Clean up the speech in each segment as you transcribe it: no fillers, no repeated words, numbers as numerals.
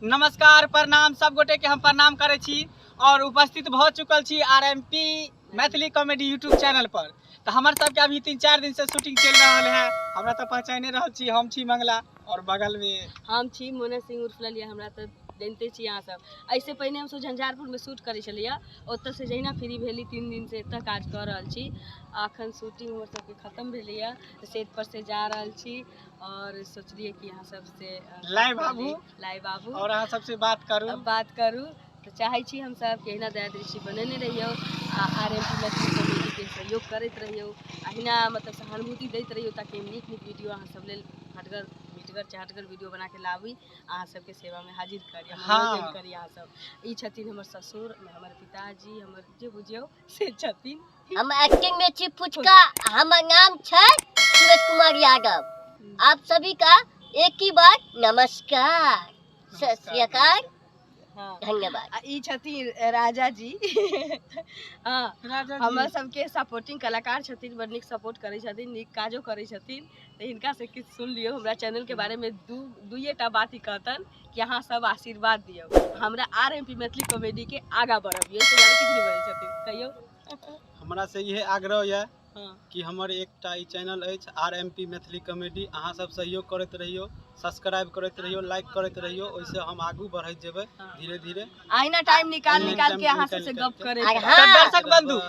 नमस्कार प्रणाम सब गोटे के हम प्रणाम करे छी और उपस्थित भ चुकल छी RMP Maithili comedy YouTube channel पर। तो हमर सब के अभी 3-4 दिन से शूटिंग चल रहा है। हमरा तो पहचाने रहल छी, हम छी मंगला और बगल में हम छी मोना सिंह उर्फ ललिया। हमरा तो जानते छी यहाँ सब। ऐसे पहले हम सब झंझारपुर में शूट करे छलिया, ओत से जहिना फ्री भेली 3 दिन से एत काज कर रहल छी। अखन शूटिंग हमर सब के खत्म भेलिया, सेट पर से जा रहल छी और सोचलिए कि यहाँ सब से लाइव बाबू और अहाँ सबसे बात करू। तो चाहे छी हम सब के एहिना दया दृष्टि बनेने रहियो, आरएमपी मैथिली कॉमेडी के सहयोग करते रहियो, अहिना मतलब सहानुभूति दैत रहियो ताकि नीक वीडियो अहाँ सब लेल हटगर वीडियो बना के लाबी, अहाँ सबके सेवा में हाजिर करी, मनोरंजन करी। अहाँ सब ई छथिन हमर ससुर, हमर पिताजी, हमर जे बुझियो से छथिन। हम एक्टिंग में छी फुचका। हमार नाम है सूरज कुमार यादव। आप सभी का एक ही बार नमस्कार, सत श्री अकाल, धन्यवाद। ई छथिन राजा जी। हमर सबके सपोर्टिंग कलाकार छथिन, बड़ नीक सपोर्ट करै छथिन, नीक काजो करै छथिन। तो हिनका से किछ सुन लियो। हमरा चैनल के बारे में दुइटा बात ही कहतन कि अहाँ सब आशीर्वाद दियो, हमरा आरएमपी मैथिली कॉमेडी के आगा बढ़ाबियो। से ज्यादा किछ नहीं बोलै छथिन, कहियो। हमरा से यह आग्रह है कि हमर एकटा ई चैनल अछि आरएमपी मैथिली कॉमेडी, अहाँ सब सहयोग करत रहियो, सब्सक्राइब करत रहियो, लाइक करत रहियो, ओइसे हम आगू बढ़त जेबै धीरे धीरे। आइना टाइम निकाल के अहाँ सब से गप करे। दर्शक बंधु,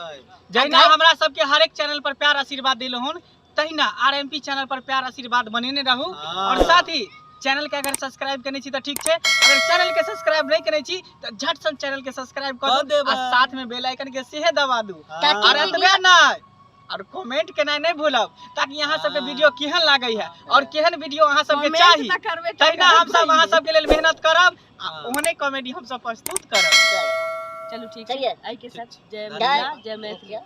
जहिना हमरा सब के हर एक चैनल पर प्यार आशीर्वाद दिलो हन, तहिना आरएमपी चैनल पर प्यार आशीर्वाद बनेने रहू। और साथ ही चैनल के अगर सब्सक्राइब करने छी तो ठीक है, अगर चैनल के सब्सक्राइब नहीं करने छी तो झट से चैनल के सब्सक्राइब कर दो और साथ में बेल आइकन के सेहे दबा दू। और एतबे नहीं, और कमेंट केना नहीं भूलब ताकि यहाँ सब के वीडियो केहन लागे है और केहन वीडियो अहाँ सब के चाही, तहिना हम सब अहाँ सब के लेल मेहनत करब, ओहने कॉमेडी हम सब प्रस्तुत करब। चलो ठीक है, आई के साथ जय मैथिली, जय मैथिली।